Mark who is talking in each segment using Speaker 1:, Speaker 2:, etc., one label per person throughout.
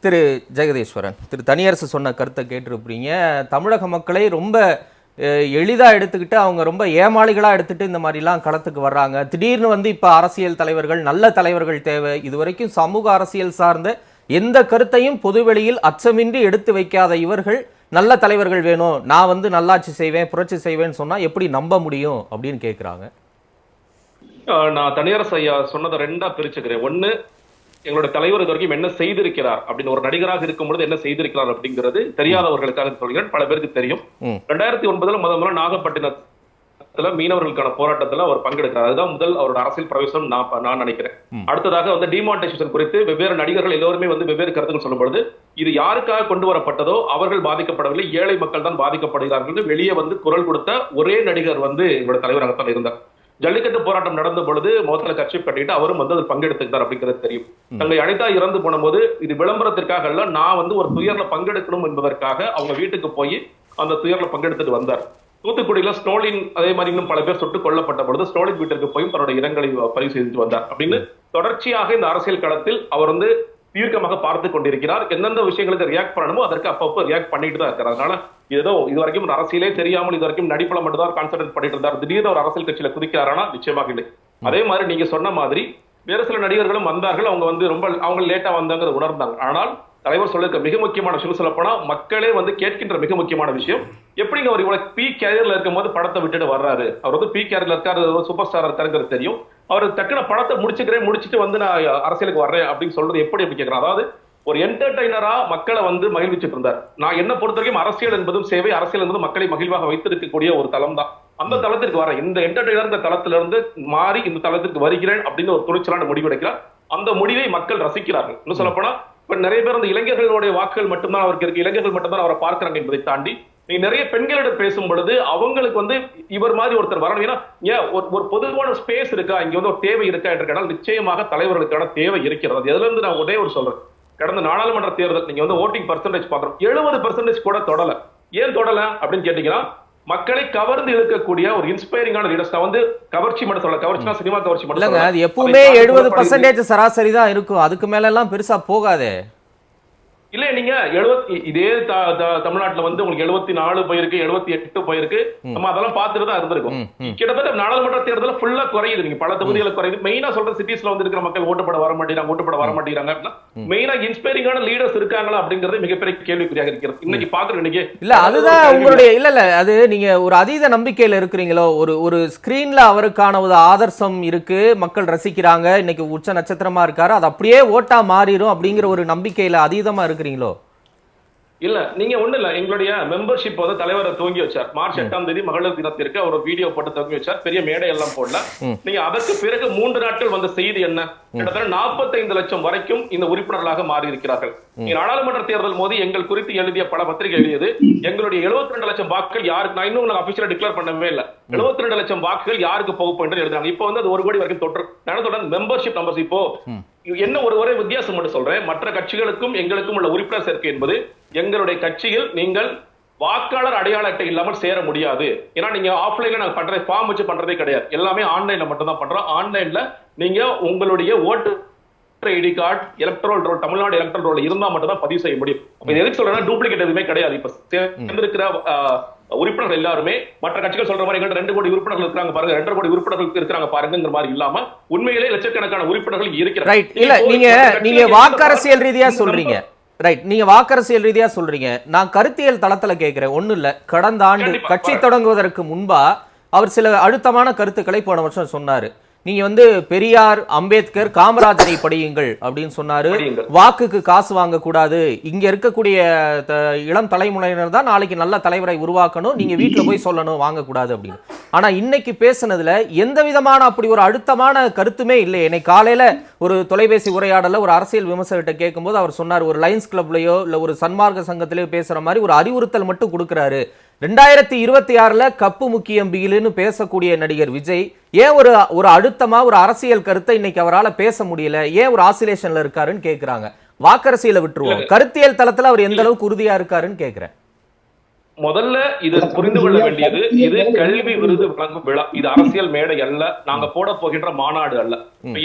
Speaker 1: திரு ஜெகதீஸ்வரன், திரு தனியரசு சொன்ன கருத்தை கேட்டிருப்பீங்க. தமிழக மக்களை ரொம்ப எளிதாக எடுத்துக்கிட்டு அவங்க ரொம்ப ஏமாளிகளாக எடுத்துகிட்டு இந்த மாதிரிலாம் களத்துக்கு வர்றாங்க. திடீர்னு வந்து இப்போ அரசியல் தலைவர்கள், நல்ல தலைவர்கள் தேவை. இதுவரைக்கும் சமூக அரசியல் சார்ந்த எந்த கருத்தையும் பொதுவெளியில் அச்சமின்றி எடுத்து வைக்காத இவர்கள் நல்ல தலைவர்கள் வேணும், நான் வந்து நல்லாட்சி செய்வேன், புரட்சி செய்வேன்னு சொன்னால் எப்படி நம்ப முடியும் அப்படின்னு கேட்குறாங்க.
Speaker 2: நான் தனியரசு ஐயா சொன்னதை ரெண்டா பிரிச்சுக்கிறேன். ஒன்னு, எங்களுடைய தலைவர் இது வரைக்கும் என்ன செய்திருக்கிறார் அப்படின்னு, ஒரு நடிகராக இருக்கும்பொழுது என்ன செய்திருக்கிறார் அப்படிங்கிறது தெரியாதவர்களுக்காக சொல்கிறேன், பல பேருக்கு தெரியும். 2009 முதல்ல நாகப்பட்டினத்துல மீனவர்களுக்கான போராட்டத்துல அவர் பங்கெடுக்கிறார். அதுதான் முதல் அவரோட அரசியல் பிரவேசம் நான் நினைக்கிறேன். அடுத்ததாக வந்து டிமானிட்டைசேஷன் குறித்து வெவ்வேறு நடிகர்கள் எல்லோருமே வந்து வெவ்வேறு கருத்துக்கள் சொல்லும் பொழுது இது யாருக்காக கொண்டு வரப்பட்டதோ அவர்கள் பாதிக்கப்படவில்லை, ஏழை மக்கள் தான் பாதிக்கப்படுகிறார்கள் வெளியே வந்து குரல் கொடுத்த ஒரே நடிகர் வந்து எங்களுடைய தலைவராகத்தான் இருந்தார். ஜல்லிக்கட்டு போராட்டம் நடந்த பொழுது முகத்துல கட்சி கட்டிட்டு அவரும் வந்து அதில் பங்கெடுத்துக்கிட்டார் அப்படிங்கிறது தெரியும். தங்களை அனிதா இறந்து போன போது இது விளம்பரத்திற்காக அல்ல, நான் வந்து ஒரு துயர்ல பங்கெடுக்கணும் என்பதற்காக அவங்க வீட்டுக்கு போய் அந்த துயர்ல பங்கெடுத்துட்டு வந்தார். தூத்துக்குடியில ஸ்டோலின் அதே மாதிரி இன்னும் பல பேர் சுட்டுக் கொல்லப்பட்ட பொழுது ஸ்டோலின் வீட்டிற்கு போய் தன்னுடைய இரங்கலை பதிவு செய்துட்டு வந்தார். அப்படின்னு தொடர்ச்சியாக இந்த அரசியல் களத்தில் அவர் வந்து தீர்க்கமாக பார்த்து கொண்டிருக்கிறார். எந்தெந்த விஷயங்களுக்கு ரியாக்ட் பண்ணணுமோ அதற்கு அப்பப்போ ரியாக்ட் பண்ணிட்டு தான் இருக்கிறார். அதனால ஏதோ இது வரைக்கும் அரசியலே தெரியாமல் இது வரைக்கும் நடிப்புல மட்டும் தான் கான்சென்ட்ரேட் பண்ணிட்டு இருந்தார். திடீர்னு ஒரு அரசியல் கட்சியில குதிக்கிறாரானா நிச்சயமாக இல்லை. அதே மாதிரி நீங்க சொன்ன மாதிரி வேறு சில நடிகர்களும் வந்தார்கள், அவங்க வந்து ரொம்ப அவங்க லேட்டா வந்தாங்கிறத உணர்ந்தாங்க. ஆனால் தலைவர் சொல்லிருக்க மிக முக்கியமான விஷயம் சொல்ல போனா மக்களே வந்து கேட்கின்ற மிக முக்கியமான விஷயம், எப்படிங்க அவர் இவ்வளவு பீக் கேரியர்ல இருக்கும் போது படத்தை விட்டுட்டு வர்றாரு, அவர் வந்து பீக் கேரியர்ல இருக்காரு, சூப்பர் ஸ்டார் இருக்காருங்கிறது தெரியும், அவர் டக்குன படத்தை முடிச்சுட்டு வந்து நான் அரசியலுக்கு வர்றேன் அப்படின்னு சொல்றது எப்படி கேட்கிறேன். அதாவது ஒரு என்டர்டைனரா மக்களை வந்து மகிழ்விச்சுட்டு இருந்தார். நான் என்ன பொறுத்த வரைக்கும் அரசியல் என்பதும் சேவை, அரசியல் என்பது மக்களை மகிழ்வாக வைத்திருக்கக்கூடிய ஒரு தளம் தான். அந்த தளத்திற்கு வர இந்த என்டர்டைனர் இந்த தளத்திலிருந்து மாறி இந்த தளத்திற்கு வருகிறேன் அப்படின்னு ஒரு துணிச்சலான முடிவெடுக்கிறார். அந்த முடிவை மக்கள் ரசிக்கிறார்கள். இன்னும் சொல்ல போனா இப்ப நிறைய பேர் அந்த இளைஞர்களுடைய வாக்குகள் மட்டும்தான் அவருக்கு இருக்கு, இளைஞர்கள் மட்டும்தான் அவரை பார்க்கிறாங்க என்பதை தாண்டி நீங்க நிறைய பெண்களிடம் பேசும் பொழுது அவங்களுக்கு வந்து இவர் மாதிரி ஒருத்தர் வரணும். ஏன்னா ஒரு பொதுவான ஸ்பேஸ் இருக்கா, இங்க வந்து ஒரு தேவை இருக்கா என்று கேட்டால் நிச்சயமாக தலைவர்களுக்கான தேவை இருக்கிறது. எதுல இருந்து நான் ஒரே ஒரு சொல்றேன், கடந்த நாடாளுமன்ற தேர்தல் நீங்க வந்து ஓட்டிங் பர்சன்டேஜ் பாக்குறோம், 70% கூட தொடல. ஏன் தொடல அப்படின்னு கேட்டீங்கன்னா மக்களை கவர்ந்து இழுக்கக்கூடிய ஒரு இன்ஸ்பைரிங்கான லீடர்ஸ். வந்து கவர்ச்சி மட்டும் சொல்ல, கவர்ச்சினா சினிமா கவர்ச்சி மட்டும் இல்ல,
Speaker 1: அது எப்பவுமே 70% சராசரி தான் இருக்கும், அதுக்கு மேல எல்லாம் பெருசா போகாதே.
Speaker 2: இல்ல நீங்க 70 இதே தமிழ்நாட்டுல வந்து உங்களுக்கு 74 போயிருக்கு, 78 போயிருக்கு, நம்ம அதெல்லாம் பார்த்துட்டு தான் இருந்திருக்கும். கிட்டத்தட்ட நாடாளுமன்ற தேர்தல் ஃபுல்லா குறையுது, நீங்க பல தொகுதிகளை குறையுது. மெயினா சொல்ற சிட்டிஸ்ல வந்து இருக்கிற மக்கள் ஓட்டுப்பட வர மாட்டேங்கிறாங்க. மெயினா இன்ஸ்பைரிங்கான லீடர்ஸ் இருக்காங்களா அப்படிங்கறது மிகப்பெரிய கேள்விக்குறியாக இருக்கிறது இன்னைக்கு பாக்குறோம். இன்னைக்கு
Speaker 1: இல்ல அதுதான் உங்களுடைய இல்ல அது நீங்க ஒரு அதீத நம்பிக்கையில இருக்கிறீங்களோ, ஒரு ஸ்கிரீன்ல அவருக்கான ஒரு ஆதர்சம் இருக்கு, மக்கள் ரசிக்கிறாங்க, இன்னைக்கு உச்ச நட்சத்திரமா இருக்காரு, அது அப்படியே ஓட்டா மாறிடும் அப்படிங்கிற ஒரு நம்பிக்கையில அதீதமா இருக்கு.
Speaker 2: இல்ல நீங்க ஒண்ணு இல்ல, எங்களுடைய மெம்பர்ஷிப் வந்து தலைவரை துவங்கி வச்சார். மார்ச் 8ஆம் தேதி மகளிர் தினத்திற்கு அவர் வீடியோ போட்டு துவங்கி வச்சார். பெரிய மேடை எல்லாம் போடல. நீங்க அதற்கு பிறகு 3 நாட்கள் வந்த செய்தி என்ன, கிட்டத்தட்ட 45 லட்சம் வரைக்கும் இந்த உறுப்பினர்களாக மாறி இருக்கிறார்கள். நாடாளுமன்ற தேர்தல் போது எங்கள் குறித்து எழுதிய பல பத்திரிகை எழுதியது எங்களுடைய 72 லட்சம் வாக்குகள் யாருக்கு, நான் இன்னும் அபிஷியலா டிக்ளேர் பண்ணவே இல்லை, 72 லட்சம் வாக்குகள் யாருக்கு போகும் எழுதுறாங்க. இப்போ வந்து அது 1 கோடி வரைக்கும் தொற்று மெம்பர்ஷிப் நம்பர்ஸ். இப்போ என்ன ஒரே வித்தியாசம் மட்டும் சொல்றேன், மற்ற கட்சிகளுக்கும் எங்களுக்கும் உள்ள உறுப்பினர் சேர்க்கை என்பது எங்களுடைய கட்சியில் நீங்கள் வாக்காளர் அடையாள அட்டை இல்லாமல் சேர முடியாது. ஏன்னா நீங்க ஆஃப்லைன்ல நாங்க பண்ற ஃபார்ம் வச்சு பண்றதே கிடையாது, எல்லாமே ஆன்லைன்ல மட்டும் தான் பண்றோம். ஆன்லைன்ல நீங்க உங்களுடைய ஓட்டு ID card electoral roll, Tamil Nadu electoral roll இருந்தா மட்டும் தான் பதிவு செய்ய முடியும். எதுக்கு சொல்றேன்னா டூப்ளிகேட் எதுவுமே கிடையாது. இப்ப சேர்ந்திருக்கிற உறுப்பினர்கள் எல்லாருமே மற்ற கட்சிகள் சொல்ற மாதிரி 2 கோடி உறுப்பினர்கள் இருக்காங்க பாருங்க, 2.5 கோடி உறுப்பினர்கள் இருக்காங்க பாருங்கிற மாதிரி இல்லாம உண்மையிலே லட்சக்கணக்கான உறுப்பினர்கள் இருக்கிறாங்க.
Speaker 1: இல்ல நீங்க வாக்கரசியல் ரீதியா சொல்றீங்க, ரைட், நீங்க வாக்கரசியல் ரீதியா சொல்றீங்க, நான் கருத்தியல் தளத்துல கேட்கிறேன். ஒண்ணு இல்ல, கடந்த ஆண்டு கட்சி தொடங்குவதற்கு முன்பா அவர் சில அழுத்தமான கருத்துக்களை போன வருஷம் சொன்னாரு. நீங்க வந்து பெரியார், அம்பேத்கர், காமராஜரை படியுங்கள் அப்படின்னு சொன்னாரு. வாக்குக்கு காசு வாங்க கூடாது, இங்க இருக்கக்கூடிய இளம் தலைமுறையினர் தான் நாளைக்கு நல்ல தலைவரை உருவாக்கணும், நீங்க வீட்டுல போய் சொல்லணும், வாங்கக்கூடாது அப்படின்னு. ஆனா இன்னைக்கு பேசுனதுல எந்த விதமான அப்படி ஒரு அழுத்தமான கருத்துமே இல்லை. இன்னைக்கு காலையில ஒரு தொலைபேசி உரையாடல ஒரு அரசியல் விமர்சகர்கிட்ட கேட்கும்போது அவர் சொன்னார், ஒரு லைன்ஸ் கிளப்லயோ இல்ல ஒரு சன்மார்க்க சங்கத்திலேயோ பேசுற மாதிரி ஒரு அறிவுறுத்தல் மட்டும் கொடுக்கிறாரு. 2026 கப்பு முக்கியம் பிகிலுன்னு பேசக்கூடிய நடிகர் விஜய் ஏன் ஒரு அழுத்தமா ஒரு அரசியல் கருத்தை இன்னைக்கு அவரால் பேச முடியல, ஏன் ஒரு ஆசிலேஷன்ல இருக்காருன்னு கேட்கிறாங்க. வாக்கரசியல விட்டுருவோம், கருத்தியல் தளத்துல அவர் எந்த அளவுக்கு உறுதியா இருக்காருன்னு கேட்கிறேன்.
Speaker 2: முதல்ல இது புரிந்து கொள்ள வேண்டியது, இது கல்வி விருது வழங்கும் விழா, இது அரசியல் மேடை அல்ல, நாங்க போட போகின்ற மாநாடு அல்ல.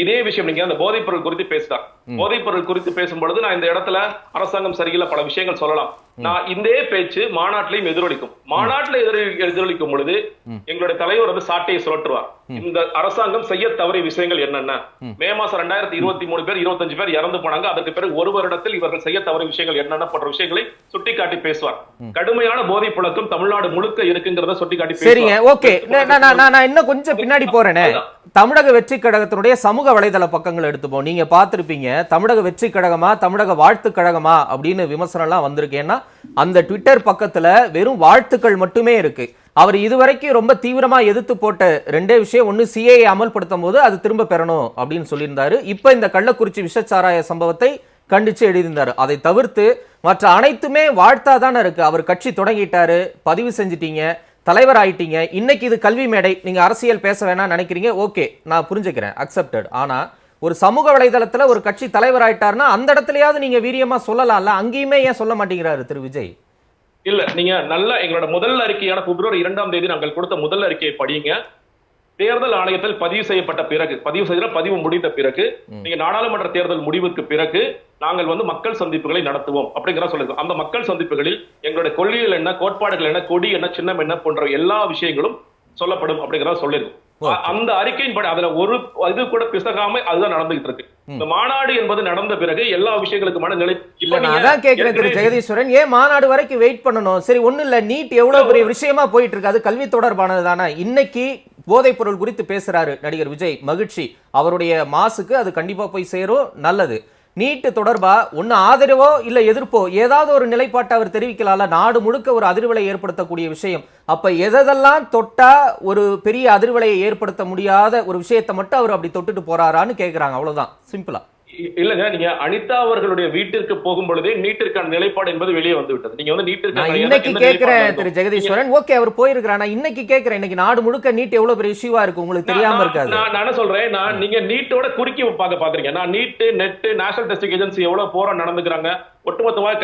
Speaker 2: இதே விஷயம் நீங்க அந்த போதைப் பொருள் குறித்து பேசினார். போதைப் பொருள் குறித்து பேசும்பொழுது நான் இந்த இடத்துல அரசாங்கம் சரியில்லை பல விஷயங்கள் சொல்லலாம். நான் இதே பேச்சு மாநாட்டிலையும் எதிரொலிக்கும். மாநாட்டில் எதிரொலிக்கும் பொழுது எங்களுடைய தலைவர் வந்து சாட்டையை சுழற்றுவார். இந்த அரசாங்கம் செய்ய தவறிய விஷயங்கள் என்னென்ன, மே மாசம் 2023 பேர் 25 பேர் இறந்து போனாங்க, அதற்கு பிறகு ஒரு வருடத்தில் இவர்கள் செய்ய தவறிய விஷயங்கள் என்னென்ன போன்ற விஷயங்களை சுட்டிக்காட்டி பேசுவார். கடுமையான போதை புழக்கம் தமிழ்நாடு முழுக்க இருக்குங்கிறத சுட்டிக்காட்டி
Speaker 1: சரிங்க. ஓகே, நான் இன்னும் கொஞ்சம் பின்னாடி போறேனே. தமிழக வெற்றி கழகத்தினுடைய சமூக வலைதள பக்கங்களை எடுத்துப்போம். நீங்க பார்த்திருப்பீங்க, தமிழக வெற்றி கழகமா தமிழக வாழ்த்து கழகமா அப்படின்னு விமர்சனம் எல்லாம் வந்திருக்கேன்னா அந்த ட்விட்டர் பக்கத்துல வெறும் வாழ்த்துக்கள் மட்டுமே இருக்கு. அவர் இதுவரைக்கும் ரொம்ப தீவிரமா எதிர்த்து போட்ட ரெண்டே விஷயம், ஒன்னு சிஏஏ அமல்படுத்தும் போது அது திரும்ப பெறணும் அப்படின்னு சொல்லியிருந்தாரு. இப்ப இந்த கள்ளக்குறிச்சி விஷச்சாராய சம்பவத்தை கண்டிச்சு எழுதியிருந்தாரு. அதை தவிர்த்து மற்ற அனைத்துமே வாழ்த்தா தானே இருக்கு. அவர் கட்சி தொடங்கிட்டாரு, பதிவு செஞ்சிட்டீங்க, தலைவர் ஆயிட்டீங்க, இன்னைக்கு இது கல்வி மேடை, நீங்க அரசியல் பேச வேணாம் நினைக்கிறீங்க, ஓகே நான் புரிஞ்சுக்கிறேன், அக்செப்டட். ஆனா ஒரு சமூக வலைதளத்துல ஒரு கட்சி தலைவர் ஆயிட்டாருன்னா அந்த இடத்துலயாவது நீங்க வீரியமா சொல்லலாம்ல, அங்கேயுமே ஏன் சொல்ல மாட்டேங்கிறாரு திரு விஜய்?
Speaker 2: இல்ல, நீங்க நல்ல எங்களோட முதல் அறிக்கையான பிப்ரவரி 2ஆம் தேதி நாங்கள் கொடுத்த முதல் அறிக்கையை படிங்க. தேர்தல் ஆணையத்தில் பதிவு செய்யப்பட்ட பிறகு, பதிவு முடிந்த பிறகு, நீங்க நாடாளுமன்ற தேர்தல் முடிவுக்கு பிறகு நாங்கள் வந்து மக்கள் சந்திப்புகளை நடத்துவோம் அப்படிங்கிற சொல்லிருக்கோம். அந்த மக்கள் சந்திப்புகளில் எங்களுடைய கொள்கைகள் என்ன, கோட்பாடுகள் என்ன, கொடி என்ன, சின்னம் என்ன போன்ற எல்லா விஷயங்களும் சொல்லப்படும் அப்படிங்கிறத சொல்லிருக்கோம். அந்த அறிக்கையின்படி அதுல ஒரு இது கூட பிசகாம அதுதான் நடந்துகிட்டு இருக்கு. இந்த மாநாடு என்பது நடந்த பிறகு எல்லா விஷயங்களுக்குமான நிலை.
Speaker 1: இப்ப நான் அதான் கேட்கிறேன் திரு ஜெகதீஸ்வரன், ஏன் மாநாடு வரைக்கும் வெயிட் பண்ணணும்? சரி, ஒண்ணு இல்ல, நீட் எவ்வளவு பெரிய விஷயமா போயிட்டு இருக்கு, அது கல்வி தொடர்பானது தானே. இன்னைக்கு போதைப் பொருள் குறித்து பேசுறாரு நடிகர் விஜய், மகிழ்ச்சி, அவருடைய மாசுக்கு அது கண்டிப்பா போய் சேரும், நல்லது. நீட்டு தொடர்பா ஒன்னு ஆதரவோ இல்ல எதிர்ப்போ ஏதாவது ஒரு நிலைப்பாட்டை அவர் தெரிவிக்கலாம்ல. நாடு முழுக்க ஒரு அதிர்வலை ஏற்படுத்தக்கூடிய விஷயம். அப்ப எதெல்லாம் தொட்டா ஒரு பெரிய அதிர்வலையை ஏற்படுத்த முடியாத ஒரு விஷயத்தை மட்டும் அவர் அப்படி தொட்டுட்டு போறாரான்னு கேக்குறாங்க, அவ்வளவுதான், சிம்பிளா.
Speaker 2: இல்லங்க, நீங்க அனிதா அவர்களுடைய வீட்டிற்கு போகும் பொழுதே நீட்டிற்கான நிலைப்பாடு என்பது வெளியே வந்து விட்டது. நீங்க வந்து
Speaker 1: நீட்டிற்கு இன்னைக்கு கேக்குறேன் திரு ஜெகதீஸ்வரன், ஓகே அவர் போயிருக்கிறான், இன்னைக்கு கேக்குறேன், இன்னைக்கு நாடு முழுக்க நீட் எவ்வளவு பெரிய இஷ்யூவா இருக்கு உங்களுக்கு தெரியாம இருக்காது.
Speaker 2: நான் என்ன சொல்றேன், நீங்க நீட்டோட குறுக்கி பாக்குறீங்க. நான் NEET, NET, national testing agency எவ்வளவு போராட்டம் நடந்துக்கிறாங்க, ஒட்டுமொத்தமாக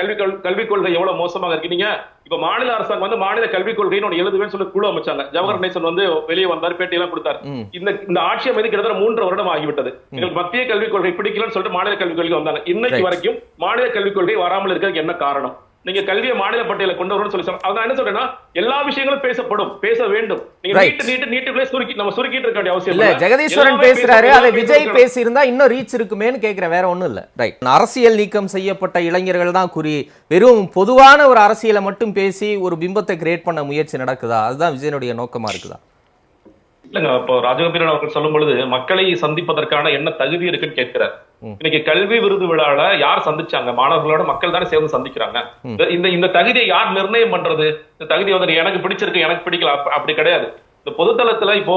Speaker 2: கல்விக் கொள்கை எவ்வளவு மோசமாக இருக்கு. நீங்க இப்ப மாநில அரசாங்கம் வந்து மாநில கல்விக் கொள்கைன்னு எழுதுவேன்னு சொல்லி குழு அமைச்சாங்க. ஜவஹர் நேசன் வந்து வெளியே வந்தார், பேட்டியெல்லாம் கொடுத்தாரு. இந்த ஆட்சி அமைதி கிட்டத்தட்ட 3 வருடம் ஆகிவிட்டது. எங்களுக்கு மத்திய கல்விக் கொள்கை பிடிக்கலன்னு சொல்லிட்டு மாநில கல்விக் கொள்கை வந்தாங்க. இன்னைக்கு வரைக்கும் மாநில கல்விக் கொள்கை வராமல் இருக்கிறதுக்கு என்ன காரணம்? நீங்க கல்வியை மாநில பட்டியலை கொண்டு வரணும்னு சொல்லி அதான் என்ன சொல்றேன்னா, எல்லா விஷயங்களும் பேசப்படும், பேச வேண்டும். நீங்க நீட்டுக்குள்ளே சுருக்கிட்டு இருக்க வேண்டிய அவசியம் இல்ல.
Speaker 1: ஜெகதீஸ்வரன் பேசுறாரு, அதை விஜய் பேசியிருந்தா இன்னும் ரீச் இருக்குமேன்னு கேட்கிறேன், வேற ஒண்ணும் இல்ல. ரைட், அரசியல் நீக்கம் செய்யப்பட்ட இளைஞர்கள் தான் குறி, வெறும் பொதுவான ஒரு அரசியலை மட்டும் பேசி ஒரு பிம்பத்தை கிரியேட் பண்ண முயற்சி நடக்குதா? அதுதான் விஜயனுடைய நோக்கமா இருக்குதா?
Speaker 2: இல்லங்க, இப்போ ராஜகோபாலன் அவர்கள் சொல்லும் பொழுது மக்களை சந்திப்பதற்கான என்ன தகுதி இருக்குன்னு கேட்கிறார். இன்னைக்கு கல்வி விருது விழால யார் சந்திச்சாங்க? மாணவர்களோட மக்கள் தானே சேர்ந்து சந்திக்கிறாங்க. இந்த தகுதியை யார் நிர்ணயம் பண்றது? இந்த தகுதி வந்து எனக்கு பிடிச்சிருக்கு, எனக்கு பிடிக்கல, அப்படி கிடையாது. இந்த பொதுத்தளத்துல இப்போ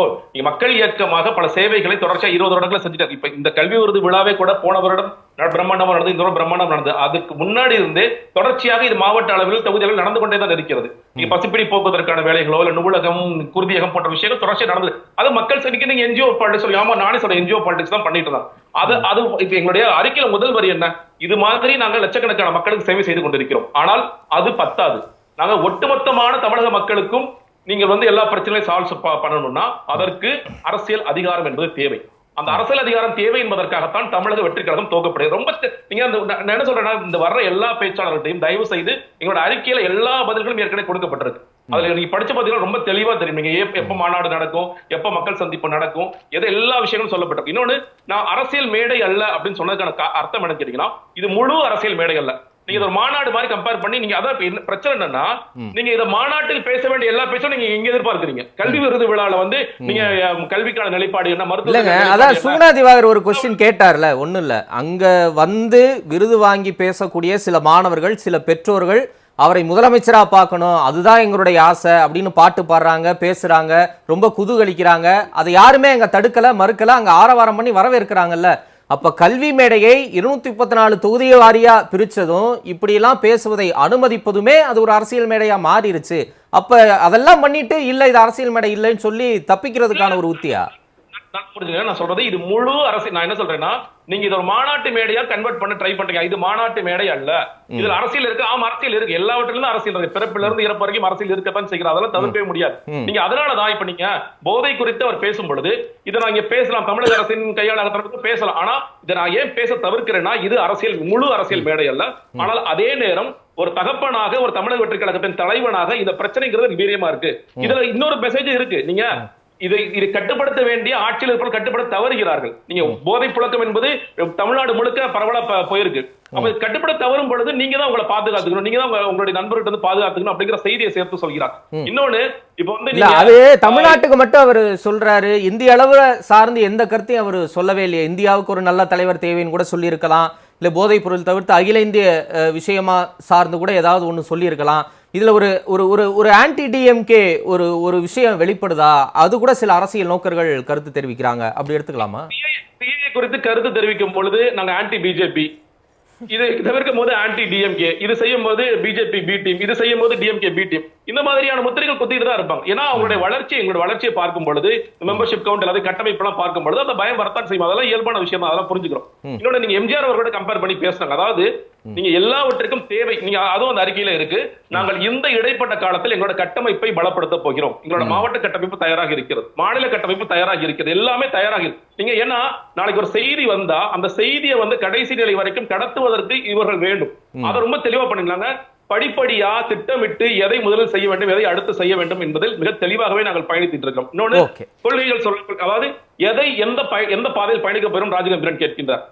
Speaker 2: மக்கள் இயக்கமாக பல சேவைகளை தொடர்ச்சியா 20 வருடங்களை செஞ்சுட்டாங்க. இப்ப இந்த கல்வி விருது விழாவே கூட போன வருடம் பிரம்மாண்டமா நடந்தது, இந்த வருடம் பிரம்மாண்டம் நடந்தது. அதுக்கு முன்னாடி இருந்தே தொடர்ச்சியாக இது மாவட்ட அளவில் தொகுதிகள் நடந்து கொண்டே தான் இருக்கிறது. நீங்க பசுப்பிடி போக்குவதற்கான வேலைகளோ இல்ல நூலகம், குருதியகம் போன்ற விஷயங்கள் தொடர்ச்சியா நடந்தது. அது மக்கள் சந்திக்க நீங்க என்ஜிஓ பாலிடிக்ஸ் சொல்லி, ஆமா நானே சொல்றேன், என்ஜிஓ பாலிடிக்ஸ் தான் பண்ணிட்டு தான். அது இப்ப எங்களுடைய அறிக்கையில முதல் வரி என்ன, இது மாதிரி நாங்கள் லட்சக்கணக்கான மக்களுக்கு சேவை செய்து கொண்டிருக்கிறோம். ஆனால் அது பத்தாது. நாங்க ஒட்டுமொத்தமான தமிழக மக்களுக்கும் நீங்க வந்து எல்லா பிரச்சனையும் சால்வ் பண்ணணும்னா அதற்கு அரசியல் அதிகாரம் என்பது தேவை. அந்த அரசியல் அதிகாரம் தேவை என்பதற்காகத்தான் தமிழக வெற்றி கழகம் துவக்கப்படுது. ரொம்ப நீங்க என்ன சொல்றேன்னா, இந்த வர்ற எல்லா பேச்சாளர்களையும் தயவு செய்து எங்களோட அறிக்கையில எல்லா பதில்களும் ஏற்கனவே கொடுக்கப்பட்டிருக்கு. அதுல நீங்க படிச்ச பதில்கள் ரொம்ப தெளிவா தெரியும். நீங்க எப்ப மாநாடு நடக்கும், எப்ப மக்கள் சந்திப்பு நடக்கும், எல்லா விஷயங்களும் சொல்லப்பட்டிருக்கு. இன்னொன்னு, நான் அரசியல் மேடை அல்ல அப்படின்னு சொன்னதுக்கான அர்த்தம் என்ன கேட்டீங்கன்னா, இது முழு அரசியல் மேடை அல்ல. நீங்க ஒரு மாநாடு மாதிரி கம்பேர் பண்ணி நீங்க அதான் பிரச்சனை என்னன்னா, நீங்க இத மாநாட்டில் பேச வேண்டிய எல்லா பேச்சும் நீங்க எங்க எதிர்பார்க்கிறீங்க? கல்வி விருது விழால வந்து நீங்க கல்விக்கான நிலைப்பாடு என்ன, மருத்துவ
Speaker 1: அதான் சுகுணா திவாகர் ஒரு கொஸ்டின் கேட்டார்ல, ஒண்ணும் இல்ல, அங்க வந்து விருது வாங்கி பேசக்கூடிய சில மாணவர்கள், சில பெற்றோர்கள் அவரை முதலமைச்சரா பார்க்கணும், அதுதான் எங்களுடைய ஆசை அப்படின்னு பாட்டு பாடுறாங்க, பேசுறாங்க, ரொம்ப குதூகலிக்கிறாங்க. அதை யாருமே அங்க தடுக்கல, மறுக்கல, அங்க ஆரவாரம் பண்ணி வரவேற்கிறாங்கல்ல. அப்ப கல்வி மேடையை 234 தொகுதி வாரியா பிரிச்சதும் இப்படி எல்லாம் பேசுவதை அனுமதிப்பதுமே அது ஒரு அரசியல் மேடையா மாறிடுச்சு. அப்ப அதெல்லாம் பண்ணிட்டு இல்ல இது அரசியல் மேடை இல்லைன்னு சொல்லி தப்பிக்கிறதுக்கான ஒரு உத்தியா?
Speaker 2: நான் சொல்றது இது முழு அரசியல். நான் என்ன சொல்றேன்னா, நீங்க இது ஒரு மாநாட்டு மேடையா கன்வெர்ட் பண்ண ட்ரை பண்றீங்க. இது மாநாட்டு மேடை அல்ல. இதுல அரசியல் இருக்கு. ஆமா, அரசியல் இருக்கு. எல்லாவற்றிலும் அரசியல் இருக்கு. பிறப்பில இருந்து இறப்பு வரைக்கும் அரசியல் இருக்கத்தான் செய்கிறது. அதெல்லாம் தவிர்க்கவே முடியாது. நீங்க அதனாலதான் இப்ப நீங்க போதை குறித்து அவர் பேசும் பொழுது இதை நான் இங்க பேசலாம், தமிழக அரசின் கையாள பேசலாம். ஆனா இதை நான் ஏன் பேச தவிர்க்கிறேன்னா, இது அரசியல், முழு அரசியல் மேடை அல்ல. ஆனால் அதே நேரம் ஒரு தகப்பனாக, ஒரு தமிழக வெற்றி கழகத்தின் தலைவனாக இந்த பிரச்சனைங்கிறது வீரியமா இருக்கு. இதுல இன்னொரு மெசேஜ் இருக்கு. நீங்க இதை கட்டுப்படுத்த வேண்டிய ஆட்சியில் இருப்பவர்கள் கட்டுப்படுத்த தவறுகிறார்கள். நீங்க போதை புழக்கம் என்பது தமிழ்நாடு முழுக்க பரவலா போயிருக்கு. அப்ப கட்டுப்படுத்த தவறும் பொழுது நீங்க தான் உங்களை பாதுகாத்துக்கணும், நீங்க தான் உங்களுடைய நண்பர்கிட்ட இருந்து பாதுகாத்துக்கணும் அப்படிங்கிற செய்தியை சேர்த்து சொல்கிறார். இன்னொன்னு, இப்ப வந்து
Speaker 1: அது தமிழ்நாட்டுக்கு மட்டும் அவர் சொல்றாரு, இந்திய அளவுல சார்ந்து எந்த கருத்தையும் அவர் சொல்லவே இல்லையே. இந்தியாவுக்கு ஒரு நல்ல தலைவர் தேவைன்னு கூட சொல்லி இருக்கலாம், இல்ல போதைப் பொருள் தவிர்த்து அகில இந்திய விஷயமா சார்ந்து கூட ஏதாவது ஒண்ணு சொல்லி இருக்கலாம். இதுல ஒரு ஒரு ஒரு ஆன்டி டிஎம்கே ஒரு விஷயம் வெளிப்படுதா? அது கூட சில அரசியல் நோக்கர்கள் கருத்து தெரிவிக்கிறாங்க, அப்படி எடுத்துக்கலாமா?
Speaker 2: சிஏஏ குறித்து கருத்து தெரிவிக்கும் பொழுது நாங்க ஆன்டி பிஜேபி, இது தவிர்க்கும் போது ஆன்டி டிஎம்கே, இது செய்யும் போது பிஜேபி பி டீம், இது செய்யும் போது டிஎம்கே பி டீம், இந்த மாதிரியான முத்திரைகள் குத்திட்டு தான் இருப்பாங்க. ஏன்னா அவங்களுடைய வளர்ச்சி, எங்களுடைய வளர்ச்சியை பார்க்கும் பொழுது, மெம்பர்ஷிப் கவுண்ட் அல்லது கட்டமைப்பு எல்லாம் பார்க்கும் பொழுது அந்த பயம் வரத்தான் செய்யும். அதெல்லாம் இயல்பான விஷயம் தான், அதெல்லாம் புரிஞ்சுக்கிறோம். இன்னொன்னு, நீங்க எம்ஜிஆர் அவர்களோட கம்பேர் பண்ணி பேசுறாங்க. அதாவது நீங்க எல்லாவற்றுக்கும் தேவை, நீங்க அதுவும் அந்த அறிக்கையில இருக்கு, நாங்கள் இந்த இடைப்பட்ட காலத்தில் எங்களோட கட்டமைப்பை பலப்படுத்த போகிறோம். எங்களோட மாவட்ட கட்டமைப்பு தயாராக இருக்கிறது, மாநில கட்டமைப்பு தயாராக இருக்கிறது, எல்லாமே தயாராக இருக்கு. நீங்க ஏன்னா நாளைக்கு ஒரு செய்தி வந்தா அந்த செய்தியை வந்து கடைசி நிலை வரைக்கும் கடத்துவதற்கு இவர்கள் வேண்டும். அதை ரொம்ப தெளிவா பண்ணிருந்தாங்க. படிப்படியா திட்டமிட்டு எதை முதலில் செய்ய வேண்டும், எதை அடுத்து செய்ய வேண்டும் என்பதில் மிக தெளிவாகவே நாங்கள் பயணித்துட்டு இருக்கோம். இன்னொன்னு, கொள்கைகள் சொல்ல, அதாவது எதை எந்த பாதையில் பயணிக்க போறோம் ராஜகோபாலன் கேட்கின்றார்.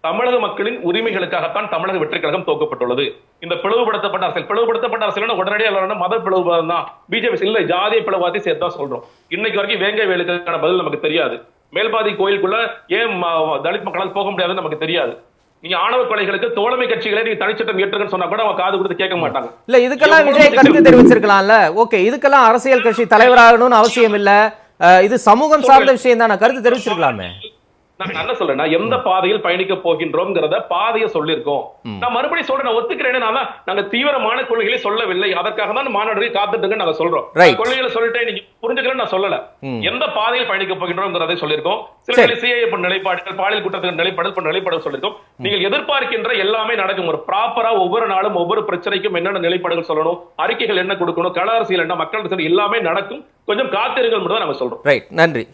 Speaker 2: தமிழக மக்களின் உரிமைகளுக்காகத்தான் தமிழக வெற்றி கழகம் துவக்கப்பட்டுள்ளது. இந்த பிளவுபடுத்தப்பட்ட அரசியல் உடனடியாக மத பிளவுபாதம் தான் பிஜேபி இல்ல, ஜாதிய பிளவாதி சேர்த்தா சொல்றோம். இன்னைக்கு வரைக்கும் வேங்கை வேலுக்கான பதில் நமக்கு தெரியாது. மேல்பாதி கோயிலுக்குள்ள ஏன் தலித் மக்களால் போக முடியாதுன்னு நமக்கு தெரியாது. நீங்க ஆணவ கொலைகளுக்கு தோழமை கட்சிகளை நீங்க தனிச்சட்டம் ஏற்றுக்கன்னு சொன்னா கூட அவங்க காது கொடுத்து கேட்க மாட்டாங்க.
Speaker 1: இல்ல, இதுக்கெல்லாம் விஜய் கருத்து தெரிவிச்சிருக்கலாம்ல. ஓகே, இதுக்கெல்லாம் அரசியல் கட்சி தலைவராகணும்னு அவசியம் இல்ல, இது சமூகம் சார்ந்த விஷயம் தான், கருத்து தெரிவிச்சிருக்கலாமே.
Speaker 2: நான் என்ன சொல்றேன், எந்த பாதையில் பயணிக்க போகின்றோம்ங்கிறத பாதையை சொல்லிருக்கோம். நான் மறுபடியும் சொல்றேன், நான் ஒத்துக்கிறேன். நாங்க தீவிரமான கொள்கைகளை சொல்லவில்லை, அதற்காக தான் மாநாடு காத்துட்டு நாங்க சொல்றோம். கொள்கைகளை சொல்லிட்டு நீங்க புரிஞ்சுக்கிறேன் நான் சொல்லல. எந்த பாதையில் பயணிக்க போகின்றோம்ங்கிறதை சொல்லிருக்கோம். சில சிஏஏ நிலைப்பாடுகள், பாலியல் குற்றத்துக்கு நிலைப்பாடு சொல்லிருக்கோம். நீங்கள் எதிர்பார்க்கின்ற எல்லாமே நடக்கும். ஒரு ப்ராப்பரா ஒவ்வொரு நாளும் ஒவ்வொரு பிரச்சனைக்கும் என்னென்ன நிலைப்பாடுகள் சொல்லணும், அறிக்கைகள் என்ன கொடுக்கணும், கள அரசியல் என்ன, மக்கள் எல்லாமே நடக்கும். கொஞ்சம் காத்திருங்கள் மட்டும் தான் நாங்க சொல்றோம்.
Speaker 1: ரைட், நன்றி.